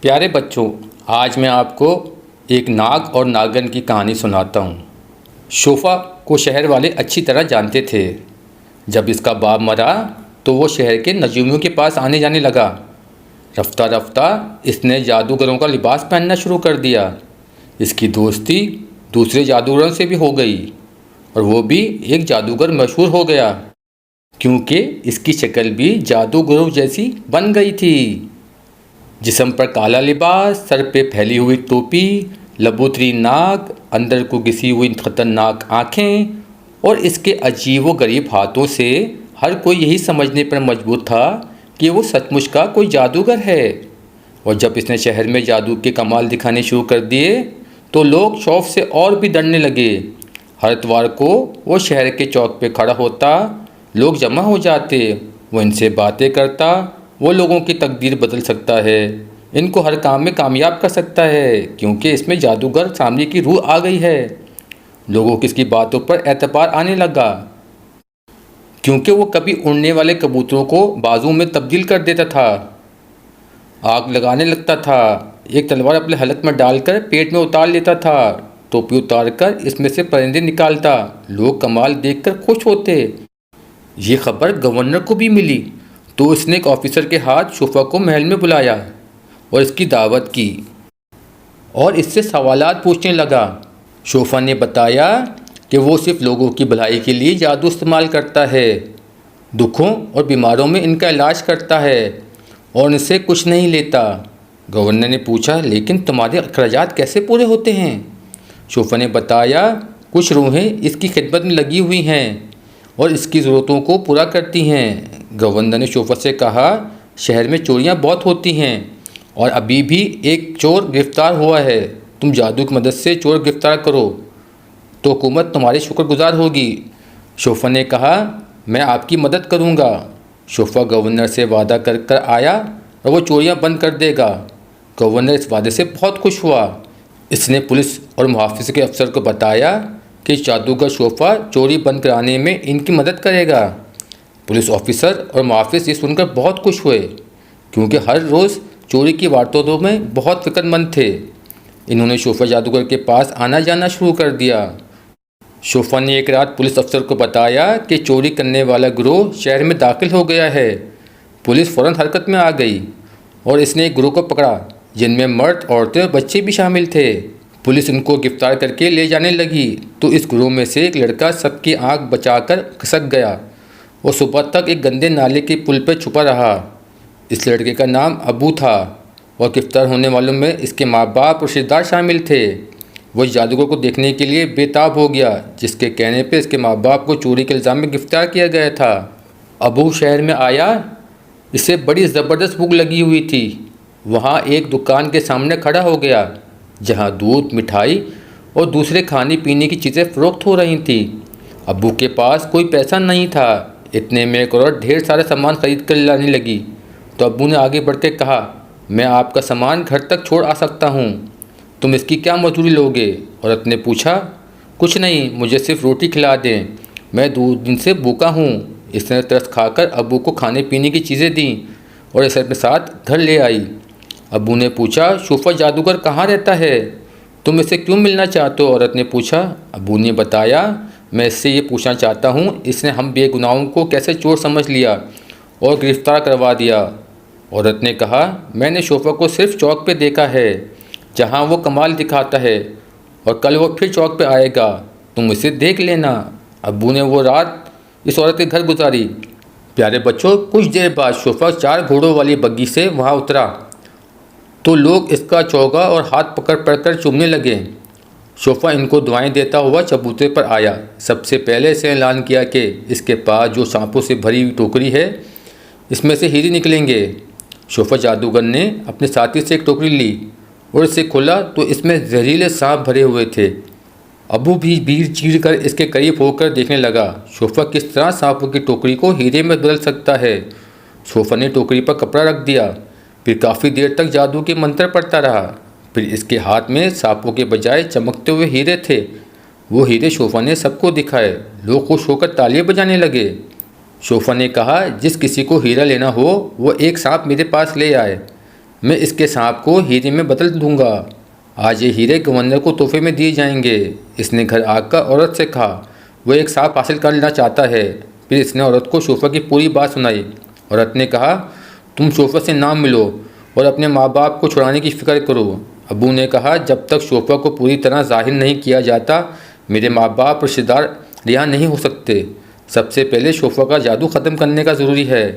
प्यारे बच्चों, आज मैं आपको एक नाग और नागिन की कहानी सुनाता हूँ। शोफा को शहर वाले अच्छी तरह जानते थे। जब इसका बाप मरा तो वो शहर के नजूमियों के पास आने जाने लगा। रफ्ता रफ्ता इसने जादूगरों का लिबास पहनना शुरू कर दिया। इसकी दोस्ती दूसरे जादूगरों से भी हो गई और वो भी एक जादूगर मशहूर हो गया, क्योंकि इसकी शक्ल भी जादूगरों जैसी बन गई थी। जिस्म पर काला लिबास, सर पे फैली हुई टोपी, लबूतरी नाक, अंदर को घिसी हुई खतरनाक आँखें और इसके अजीब व गरीब हाथों से हर कोई यही समझने पर मजबूर था कि वो सचमुच का कोई जादूगर है। और जब इसने शहर में जादू के कमाल दिखाने शुरू कर दिए तो लोग खौफ से और भी डरने लगे। हर इतवार को वो शहर के चौक पे खड़ा होता, लोग जमा हो जाते, वो इनसे बातें करता। वो लोगों की तकदीर बदल सकता है, इनको हर काम में कामयाब कर सकता है, क्योंकि इसमें जादूगर सामने की रूह आ गई है। लोगों की इसकी बातों पर एतबार आने लगा, क्योंकि वो कभी उड़ने वाले कबूतरों को बाजू में तब्दील कर देता था, आग लगाने लगता था, एक तलवार अपने हलक में डालकर पेट में उतार लेता था, टोपी उतार कर इसमें से परिंदे निकालता। लोग कमाल देखकर खुश होते। ये खबर गवर्नर को भी मिली तो उसने एक ऑफिसर के हाथ शोफा को महल में बुलाया और इसकी दावत की और इससे सवालात पूछने लगा। शोफा ने बताया कि वो सिर्फ लोगों की भलाई के लिए जादू इस्तेमाल करता है, दुखों और बीमारों में इनका इलाज करता है और इनसे कुछ नहीं लेता। गवर्नर ने पूछा, लेकिन तुम्हारे अखराजात कैसे पूरे होते हैं? शोफा ने बताया, कुछ रूहें इसकी खिदमत में लगी हुई हैं और इसकी ज़रूरतों को पूरा करती हैं। गवर्नर ने शोफा से कहा, शहर में चोरियां बहुत होती हैं और अभी भी एक चोर गिरफ्तार हुआ है। तुम जादू की मदद से चोर गिरफ्तार करो तो हुकूमत तुम्हारी शुक्रगुजार होगी। शोफा ने कहा, मैं आपकी मदद करूंगा। शोफा गवर्नर से वादा कर कर आया और वो चोरियां बंद कर देगा। गवर्नर इस वादे से बहुत खुश हुआ। इसने पुलिस और मुहाफ़िज़ के अफसर को बताया कि जादूगर शोफा चोरी बंद कराने में इनकी मदद करेगा। पुलिस ऑफिसर और मुहाफ़िज़ ये सुनकर बहुत खुश हुए, क्योंकि हर रोज़ चोरी की वारदातों में बहुत फिक्रमंद थे। इन्होंने शोफा जादूगर के पास आना जाना शुरू कर दिया। शोफा ने एक रात पुलिस अफसर को बताया कि चोरी करने वाला गिरोह शहर में दाखिल हो गया है। पुलिस फ़ौरन हरकत में आ गई और इसने एक गिरोह को पकड़ा, जिनमें मर्द, औरतें और बच्चे भी शामिल थे। पुलिस इनको गिरफ्तार करके ले जाने लगी तो इस गिरोह में से एक लड़का सबकी आँख बचाकर खिसक गया और सुबह तक एक गंदे नाले के पुल पर छुपा रहा। इस लड़के का नाम अबू था और गिरफ्तार होने वालों में इसके माँ बाप और रिश्तेदार शामिल थे। वो जादूगर को देखने के लिए बेताब हो गया, जिसके कहने पे इसके माँ बाप को चोरी के इल्ज़ाम में गिरफ्तार किया गया था। अबू शहर में आया, इसे बड़ी ज़बरदस्त भूख लगी हुई थी। वहाँ एक दुकान के सामने खड़ा हो गया, जहाँ दूध, मिठाई और दूसरे खाने पीने की चीज़ें फ़रोख्त हो रही थीं। अबू के पास कोई पैसा नहीं था। इतने में एक औरत ढेर सारा सामान खरीद कर लाने लगी तो अबू ने आगे बढ़ के कहा, मैं आपका सामान घर तक छोड़ आ सकता हूँ, तुम इसकी क्या मजदूरी लोगे? औरत ने पूछा, कुछ नहीं, मुझे सिर्फ रोटी खिला दें, मैं 2 दिन से भूखा हूँ। इसने तरस खाकर अबू को खाने पीने की चीज़ें दी और इसे अपने साथ घर ले आई। अबू ने पूछा, शोफा जादूगर कहाँ रहता है? तुम इससे क्यों मिलना चाहते हो? औरत ने पूछा। अबू ने बताया, मैं इससे ये पूछना चाहता हूँ, इसने हम बेगुनाहों को कैसे चोर समझ लिया और गिरफ्तार करवा दिया। औरत ने कहा, मैंने शोफा को सिर्फ चौक पे देखा है, जहाँ वो कमाल दिखाता है, और कल वो फिर चौक पे आएगा, तुम इसे देख लेना। अबू ने वो रात इस औरत के घर गुजारी। प्यारे बच्चों, कुछ देर बाद शोफा 4 घोड़ों वाली बग्गी से वहाँ उतरा तो लोग इसका चौगा और हाथ पकड़ पकड़ चूमने लगे। शोफा इनको दुआएं देता हुआ चबूतरे पर आया। सबसे पहले इसे ऐलान किया कि इसके पास जो सांपों से भरी हुई टोकरी है, इसमें से हीरे निकलेंगे। शोफा जादूगर ने अपने साथी से एक टोकरी ली और इसे खोला तो इसमें जहरीले सांप भरे हुए थे। अबू भी भीड़ चीर कर इसके करीब होकर देखने लगा, शोफा किस तरह सांपों की टोकरी को हीरे में बदल सकता है। शोफा ने टोकरी पर कपड़ा रख दिया, फिर काफ़ी देर तक जादू के मंत्र पढ़ता रहा। फिर इसके हाथ में सांपों के बजाय चमकते हुए हीरे थे। वो हीरे शोफा ने सबको दिखाए। लोग खुश होकर तालियां बजाने लगे। शोफा ने कहा, जिस किसी को हीरा लेना हो वो एक सांप मेरे पास ले आए, मैं इसके सांप को हीरे में बदल दूंगा। आज ये हीरे गवर्नर को तोहफे में दिए जाएंगे। इसने घर आकर औरत से कहा वो एक सांप हासिल करना चाहता है। फिर इसने औरत को शोफा की पूरी बात सुनाई। औरत ने कहा तुम शोफा से ना मिलो और अपने माँ बाप को छुड़ाने की फ़िक्र करो। अबू ने कहा जब तक शोफा को पूरी तरह जाहिर नहीं किया जाता मेरे माँ बाप रिश्तेदार रिहा नहीं हो सकते। सबसे पहले शोफा का जादू ख़त्म करने का ज़रूरी है।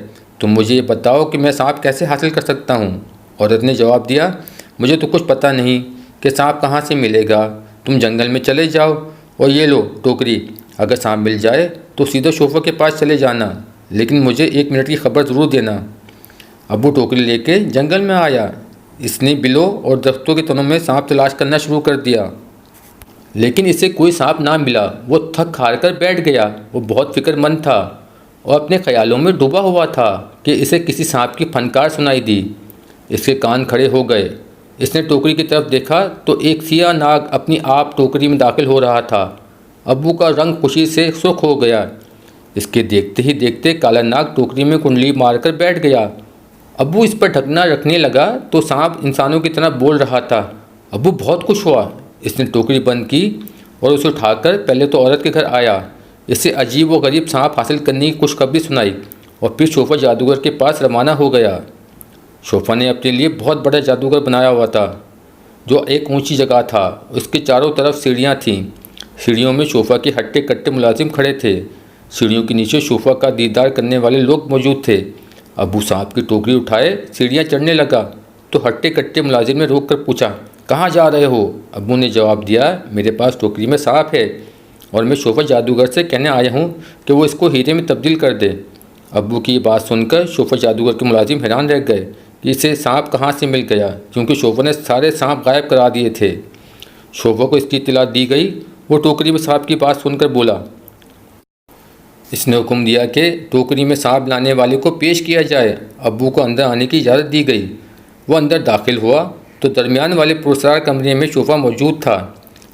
तुम मुझे ये बताओ कि मैं सांप कैसे हासिल कर सकता हूँ। औरत ने जवाब दिया मुझे तो कुछ पता नहीं कि सांप कहाँ से मिलेगा। तुम जंगल में चले जाओ और ये लो टोकरी। अगर सांप मिल जाए तो सीधा शोफा के पास चले जाना, लेकिन मुझे 1 मिनट की खबर ज़रूर देना। अबू टोकरी लेके जंगल में आया। इसने बिलों और दरख्तों के तनों में सांप तलाश करना शुरू कर दिया, लेकिन इसे कोई सांप ना मिला। वो थक हार कर बैठ गया। वो बहुत फिक्रमंद था और अपने ख्यालों में डूबा हुआ था कि इसे किसी सांप की फनकार सुनाई दी। इसके कान खड़े हो गए। इसने टोकरी की तरफ देखा तो एक सियाह नाग अपनी आप टोकरी में दाखिल हो रहा था। अबू का रंग खुशी से सुर्ख हो गया। इसके देखते ही देखते काला नाग टोकरी में कुंडली मारकर बैठ गया। अबू इस पर ढकना रखने लगा तो सांप इंसानों की तरह बोल रहा था। अबू बहुत खुश हुआ। इसने टोकरी बंद की और उसे उठाकर पहले तो औरत के घर आया। इससे अजीब व गरीब सांप हासिल करने की खुशखबरी सुनाई और फिर शोफा जादूगर के पास रवाना हो गया। शोफा ने अपने लिए बहुत बड़ा जादूगर बनाया हुआ था जो एक ऊंची जगह था। उसके चारों तरफ सीढ़ियाँ थीं। सीढ़ियों में शोफा के हट्टे कट्टे मुलाजिम खड़े थे। सीढ़ियों के नीचे शोफा का दीदार करने वाले लोग मौजूद थे। अबू सांप की टोकरी उठाए सीढ़ियाँ चढ़ने लगा तो हट्टे कट्टे मुलाजिम ने रोक कर पूछा कहाँ जा रहे हो। अबू ने जवाब दिया मेरे पास टोकरी में सांप है और मैं शोफा जादूगर से कहने आया हूँ कि वो इसको हीरे में तब्दील कर दे। अबू की ये बात सुनकर शोफा जादूगर के मुलाजिम हैरान रह गए कि इसे सांप कहाँ से मिल गया, क्योंकि शोफा ने सारे सांप गायब करा दिए थे। शोफा को इसकी इत्तला दी गई। वो टोकरी में सांप की बात सुनकर बोला। इसने हुक्म दिया कि टोकरी में सांप लाने वाले को पेश किया जाए। अबू को अंदर आने की इजाज़त दी गई। वो अंदर दाखिल हुआ तो दरमियान वाले पुरस्कार कमरे में शोफा मौजूद था।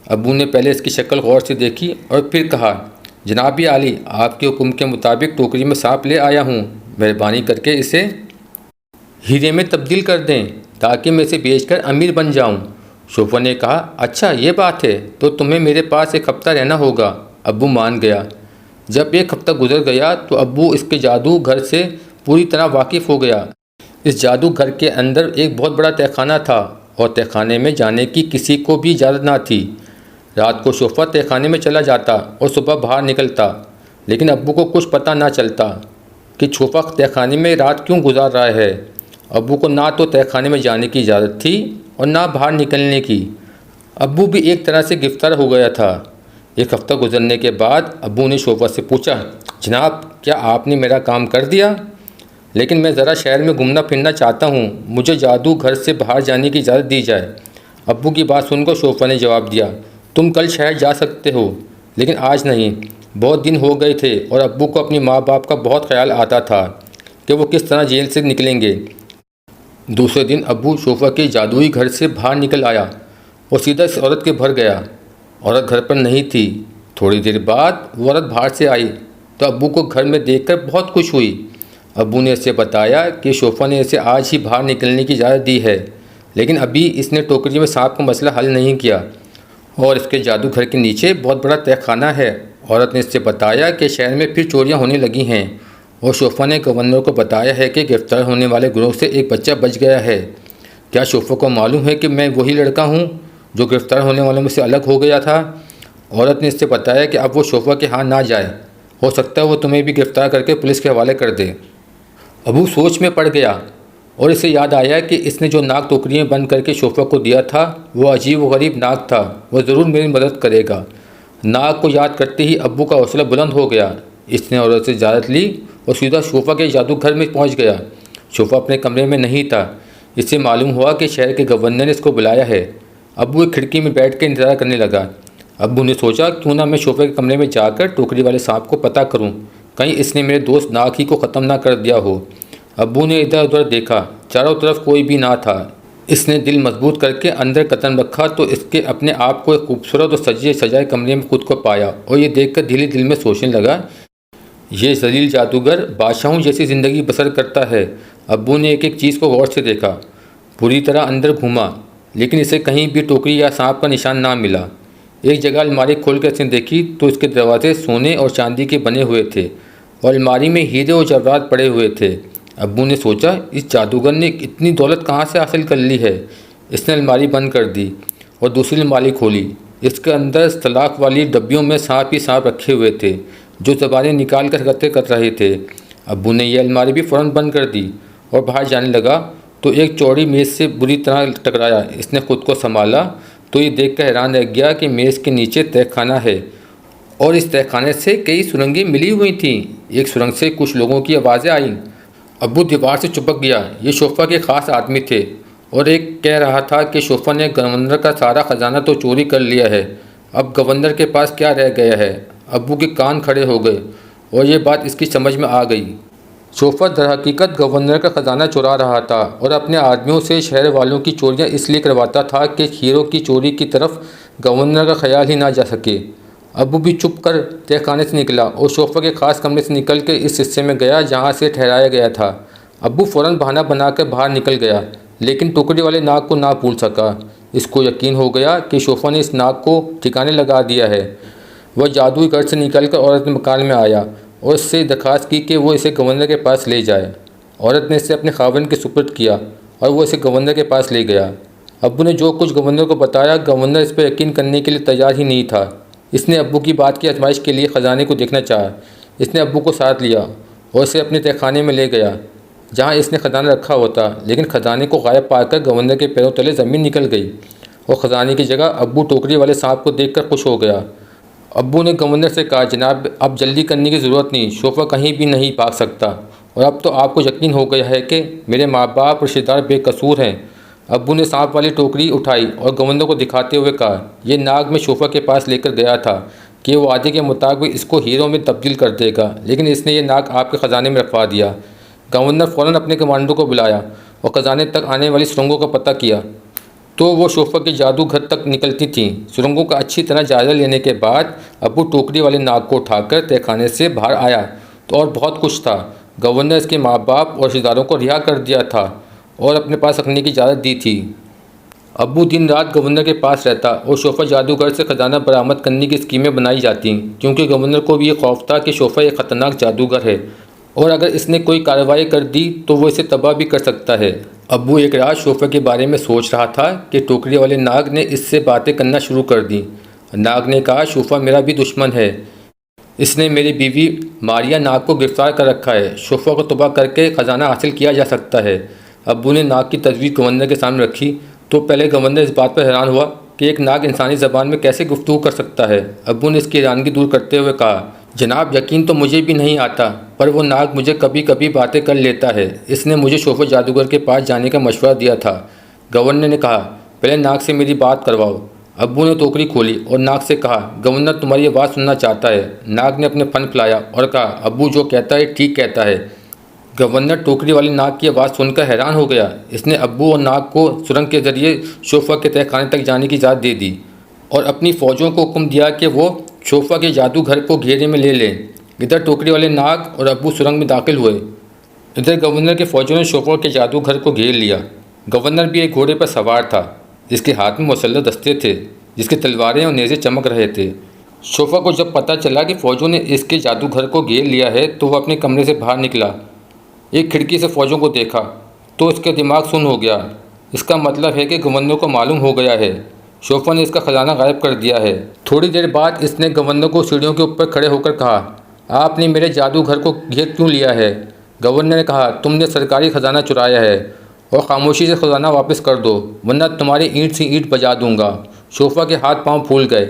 अबू ने पहले इसकी शक्ल गौर से देखी और फिर कहा जनाब आली, आपके हुक्म के मुताबिक टोकरी में सांप ले आया हूँ। मेहरबानी करके इसे हीरे में तब्दील कर दें ताकि मैं इसे बेचकर अमीर बन जाऊँ। शोफा ने कहा अच्छा ये बात है, तो तुम्हें मेरे पास 1 हफ़्ता रहना होगा। अबू मान गया। जब 1 हफ़्ता गुजर गया तो अबू इसके जादू घर से पूरी तरह वाकिफ़ हो गया। इस जादू घर के अंदर एक बहुत बड़ा तहखाना था और तहखाने में जाने की किसी को भी इजाज़त ना थी। रात को शोफा तहखाने में चला जाता और सुबह बाहर निकलता, लेकिन अब्बू को कुछ पता ना चलता कि शोफा तहखाने में रात क्यों गुजार रहा है। अब्बू को ना तो तहखाने में जाने की इजाज़त थी और ना बाहर निकलने की। अब्बू भी एक तरह से गिरफ्तार हो गया था। 1 हफ़्ता गुजरने के बाद अब्बू ने शोफा से पूछा जनाब क्या आपने मेरा काम कर दिया? लेकिन मैं ज़रा शहर में घूमना फिरना चाहता हूँ, मुझे जादू घर से बाहर जाने की इजाज़त दी जाए। अब्बू की बात सुनकर शोफा ने जवाब दिया तुम कल शहर जा सकते हो, लेकिन आज नहीं। बहुत दिन हो गए थे और अब्बू को अपनी माँ बाप का बहुत ख्याल आता था कि वो किस तरह जेल से निकलेंगे। दूसरे दिन अब्बू शोफा के जादुई घर से बाहर निकल आया और सीधा इस औरत के घर गया। औरत घर पर नहीं थी। थोड़ी देर बाद वो औरत बाहर से आई तो अब्बू को घर में देखकर बहुत खुश हुई। अब्बू ने इसे बताया कि शोफा ने इसे आज ही बाहर निकलने की इजाज़त दी है, लेकिन अभी इसने टोकरी में सांप का मसला हल नहीं किया और इसके जादू घर के नीचे बहुत बड़ा तहखाना है। औरत ने इससे बताया कि शहर में फिर चोरियां होने लगी हैं और शोफा ने गवर्नर को बताया है कि गिरफ्तार होने वाले गिरोह से एक बच्चा बच गया है। क्या शोफा को मालूम है कि मैं वही लड़का हूँ जो गिरफ्तार होने वालों में से अलग हो गया था? औरत ने इससे बताया कि अब वो शोफा के हाथ ना जाए, हो सकता है वो तुम्हें भी गिरफ्तार करके पुलिस के हवाले कर दे। अबू सोच में पड़ गया और इसे याद आया कि इसने जो नाग टोकरी में बंद करके शोफा को दिया था वो अजीब व गरीब नाग था, वो ज़रूर मेरी मदद करेगा। नाग को याद करते ही अब्बू का हौसला बुलंद हो गया। इसने औरत से इजाज़त ली और सीधा शोफा के जादूघर में पहुंच गया। शोफा अपने कमरे में नहीं था। इससे मालूम हुआ कि शहर के गवर्नर ने इसको बुलाया है। अब्बू एक खिड़की में बैठ कर इंतज़ार करने लगा। अब्बू ने सोचा क्यों ना मैं शोफा के कमरे में जाकर टोकरी वाले सांप को पता करूं, कहीं इसने मेरे दोस्त नाग ही को ख़त्म ना कर दिया हो। अब्बू ने इधर उधर देखा, चारों तरफ कोई भी ना था। इसने दिल मजबूत करके अंदर कदम रखा तो इसके अपने आप को एक खूबसूरत और सजे सजाए कमरे में खुद को पाया और ये देखकर धीरे दिल में सोचने लगा, ये जलील जादूगर बादशाहों जैसी ज़िंदगी बसर करता है। अब्बू ने एक एक चीज़ को गौर से देखा। बुरी तरह अंदर घूमा, लेकिन इसे कहीं भी टोकरी या सांप का निशान ना मिला। एक जगह अलमारी खोलकर इसने देखी तो इसके दरवाजे सोने और चांदी के बने हुए थे और अलमारी में हीरे और जवाहरात पड़े हुए थे। अब्बू ने सोचा, इस जादूगर ने इतनी दौलत कहाँ से हासिल कर ली है। इसने अलमारी बंद कर दी और दूसरी अलमारी खोली। इसके अंदर सलाख वाली डब्बियों में सांप ही सांप रखे हुए थे जो ज़बानें निकाल कर हरकतें कर रहे थे। अब्बू ने यह अलमारी भी फ़ौरन बंद कर दी और बाहर जाने लगा तो एक चौड़ी मेज़ से बुरी तरह टकराया। इसने खुद को संभाला तो ये देखकर हैरान रह गया कि मेज़ के नीचे तहखाना है और इस तहखाने से कई सुरंगें मिली हुई थीं। एक सुरंग से कुछ लोगों की आवाज़ें आईं। अब्बू दीवार से चिपक गया। ये शोफा के ख़ास आदमी थे और एक कह रहा था कि शोफा ने गवर्नर का सारा ख़जाना तो चोरी कर लिया है, अब गवर्नर के पास क्या रह गया है। अब्बू के कान खड़े हो गए और ये बात इसकी समझ में आ गई। शोफा दरहकीकत गवर्नर का ख़जाना चुरा रहा था और अपने आदमियों से शहर वालों की चोरियां इसलिए करवाता था कि हीरो की चोरी की तरफ गवर्नर का ख्याल ही ना जा सके। अब्बू भी चुप कर तहखाने से निकला और शोफा के ख़ास कमरे से निकल के इस हिस्से में गया जहाँ से ठहराया गया था। अब्बू फ़ौरन बहाना बनाकर बाहर निकल गया, लेकिन टुकड़ी वाले नाग को ना भूल सका। इसको यकीन हो गया कि शोफा ने इस नाग को ठिकाने लगा दिया है। वह जादुई घर से निकलकर औरत के मकान में आया और उससे दरख्वास्त की कि वो इसे गवर्नर के पास ले जाए। औरत ने इसे अपने खाविंद के सुपुर्द किया और वो इसे गवर्नर के पास ले गया। अब्बू ने जो कुछ गवर्नर को बताया, गवर्नर इस पर यकीन करने के लिए तैयार ही नहीं था। इसने अब्बू की बात की आजमाइश के लिए ख़जाने को देखना चाहा। इसने अब्बू को साथ लिया और इसे अपने तहखाने में ले गया जहाँ इसने ख़जाना रखा होता, लेकिन ख़जाने को गायब पाकर गवर्नर के पैरों तले ज़मीन निकल गई और ख़जाने की जगह अब्बू टोकरी वाले सांप को देखकर खुश हो गया। अब्बू ने गवर्नर से कहा, जनाब अब जल्दी करने की ज़रूरत नहीं, शोफा कहीं भी नहीं भाग सकता और अब तो आपको यकीन हो गया है कि मेरे माँ बाप और रिश्तेदार बेकसूर हैं। अब्बू ने सांप वाली टोकरी उठाई और गवर्नर को दिखाते हुए कहा, यह नाग मैं शोफा के पास लेकर गया था कि वो वादे के मुताबिक इसको हीरो में तब्दील कर देगा, लेकिन इसने ये नाग आपके ख़जाने में रखवा दिया। गवर्नर फ़ौरन अपने कमांडो को बुलाया और ख़जाने तक आने वाली सुरंगों का पता किया तो वो शोफा के जादू घर तक निकलती थीं। सुरंगों का अच्छी तरह जायज़ा लेने के बाद अब्बू टोकरी वाले नाग को उठाकर तहखाने से बाहर आया तो और बहुत कुछ था। गवर्नर इसके माँ बाप और रिश्तेदारों को रिहा कर दिया था और अपने पास रखने की इजाज़त दी थी। अब्बू दिन रात गवर्नर के पास रहता और शोफा जादूगर से ख़जाना बरामद करने की स्कीमें बनाई जाती, क्योंकि गवर्नर को भी ये खौफ था कि शोफा एक ख़तरनाक जादूगर है और अगर इसने कोई कार्रवाई कर दी तो वो इसे तबाह भी कर सकता है। अब्बू एक रात शोफा के बारे में सोच रहा था कि टोकरी वाले नाग ने इससे बातें करना शुरू कर दी। नाग ने कहा, शोफा मेरा भी दुश्मन है, इसने मेरी बीवी मारिया नाग को गिरफ्तार कर रखा है। शोफा को तबाह करके ख़जाना हासिल किया जा सकता है। अब्बू ने नाग की तस्वीर गवर्नर के सामने रखी तो पहले गवर्नर इस बात पर हैरान हुआ कि एक नाग इंसानी ज़बान में कैसे गुफ्तगू कर सकता है। अब्बू ने इसकी हैरानगी दूर करते हुए कहा, जनाब यकीन तो मुझे भी नहीं आता, पर वो नाग मुझे कभी कभी बातें कर लेता है। इसने मुझे शोफा जादूगर के पास जाने का मशवरा दिया था। गवर्नर ने कहा, पहले नाग से मेरी बात करवाओ। अब्बू ने टोकरी खोली और नाग से कहा, गवर्नर तुम्हारी आवाज़ सुनना चाहता है। नाग ने अपने फन फैलाया और कहा, अब्बू जो कहता है ठीक कहता है। गवर्नर टोकरी वाले नाग की आवाज़ सुनकर हैरान हो गया। इसने अब्बू और नाग को सुरंग के ज़रिए शोफा के तहखाने तक जाने की इजाज़त दे दी और अपनी फ़ौजों को हुक्म दिया कि वो शोफा के जादू घर को घेरे में ले लें। इधर टोकरी वाले नाग और अब्बू सुरंग में दाखिल हुए। इधर गवर्नर के फ़ौजों ने शोफा के जादू घर को घेर लिया। गवर्नर भी एक घोड़े पर सवार था, जिसके हाथ में मुसल्लह दस्ते थे, जिसकी तलवारें और नेज़े चमक रहे थे। शोफा को जब पता चला कि फ़ौजों ने इसके जादू घर को घेर लिया है तो वह अपने कमरे से बाहर निकला। एक खिड़की से फ़ौजों को देखा तो इसका दिमाग सुन्न हो गया। इसका मतलब है कि गवर्नर को मालूम हो गया है शोफा ने इसका ख़जाना गायब कर दिया है। थोड़ी देर बाद इसने गवर्नर को सीढ़ियों के ऊपर खड़े होकर कहा, आपने मेरे जादू घर को घेर क्यों लिया है। गवर्नर ने कहा, तुमने सरकारी ख़जाना चुराया है और ख़ामोशी से ख़जाना वापस कर दो, वरना तुम्हारी ईंट से ईंट बजा दूंगा। शोफा के हाथ पांव फूल गए।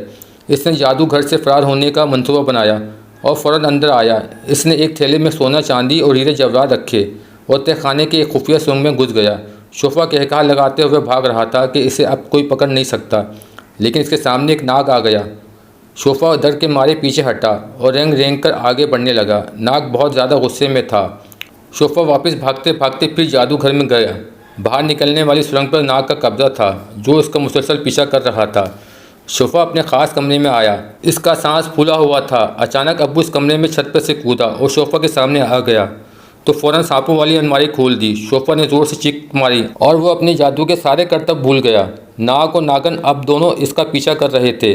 इसने जादू घर से फ़रार होने का मंसूबा बनाया और फ़ौरन अंदर आया। इसने एक थैले में सोना चांदी और हीरे जवाहरात रखे और तहखाने के एक खुफिया सुरंग में घुस गया। शोफा कहकहा लगाते हुए भाग रहा था कि इसे अब कोई पकड़ नहीं सकता, लेकिन इसके सामने एक नाग आ गया। शोफा डर के मारे पीछे हटा और रेंग रेंग कर आगे बढ़ने लगा। नाग बहुत ज़्यादा गुस्से में था। शोफा वापस भागते भागते फिर जादू घर में गया। बाहर निकलने वाली सुरंग पर नाग का कब्जा था, जो इसका मुसलसल पीछा कर रहा था। शोफा अपने ख़ास कमरे में आया। इसका सांस फूला हुआ था। अचानक अब्बू इस कमरे में छत पर से कूदा और शोफा के सामने आ गया। तो फ़ौरन सांपों वाली अलमारी खोल दी। शोफा ने ज़ोर से चीख मारी और वो अपने जादू के सारे करतब भूल गया। नाग और नागन अब दोनों इसका पीछा कर रहे थे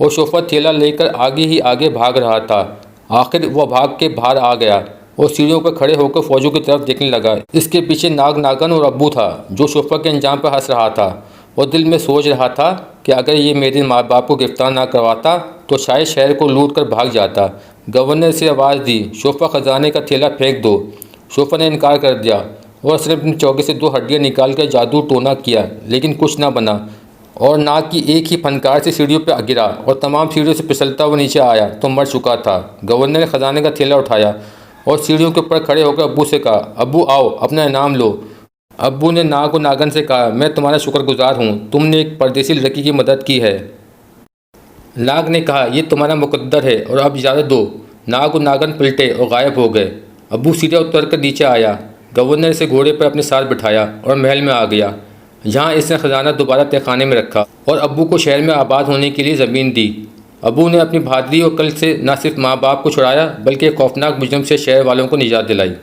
और शोफा थैला लेकर आगे ही आगे भाग रहा था। आखिर वह भाग के बाहर आ गया और सीढ़ियों पर खड़े होकर फौजों की तरफ देखने लगा। इसके पीछे नाग, नागन और अब्बू था, जो शोफा के अंजाम पर हंस रहा था और दिल में सोच रहा था कि अगर ये मेरे माँ बाप को गिरफ्तार ना करवाता तो शायद शहर को लूट कर भाग जाता। गवर्नर से आवाज़ दी, शोफा खजाने का थैला फेंक दो। शोफा ने इनकार कर दिया और उसने अपनी चौकी से 2 हड्डियाँ निकाल कर जादू टोना किया, लेकिन कुछ ना बना और नाग की एक ही फनकार से सीढ़ियों पर गिरा और तमाम सीढ़ियों से फिसलता हुआ नीचे आया तो मर चुका था। गवर्नर ने खजाने का थैला उठाया और सीढ़ियों के ऊपर खड़े होकर अब्बू से कहा, अब्बू आओ, अपना इनाम लो। अब्बू ने नाग और नागन से कहा, मैं तुम्हारा शुक्रगुजार हूँ, तुमने एक परदेसी लड़की की मदद की है। नाग ने कहा, यह तुम्हारा मुकद्दर है और अब इजाज़त दो। नाग और नागन पलटे और गायब हो गए। अब्बू सीधे उतर कर नीचे आया। गवर्नर से घोड़े पर अपने साथ बिठाया और महल में आ गया, जहाँ इसने खजाना दोबारा तहखाने में रखा और अब्बू को शहर में आबाद होने के लिए ज़मीन दी। अब्बू ने अपनी बहादुरी और कल से न सिर्फ माँ बाप को छुड़ाया बल्कि एक खौफनाक मुजरिम से शहर वालों को निजात दिलाई।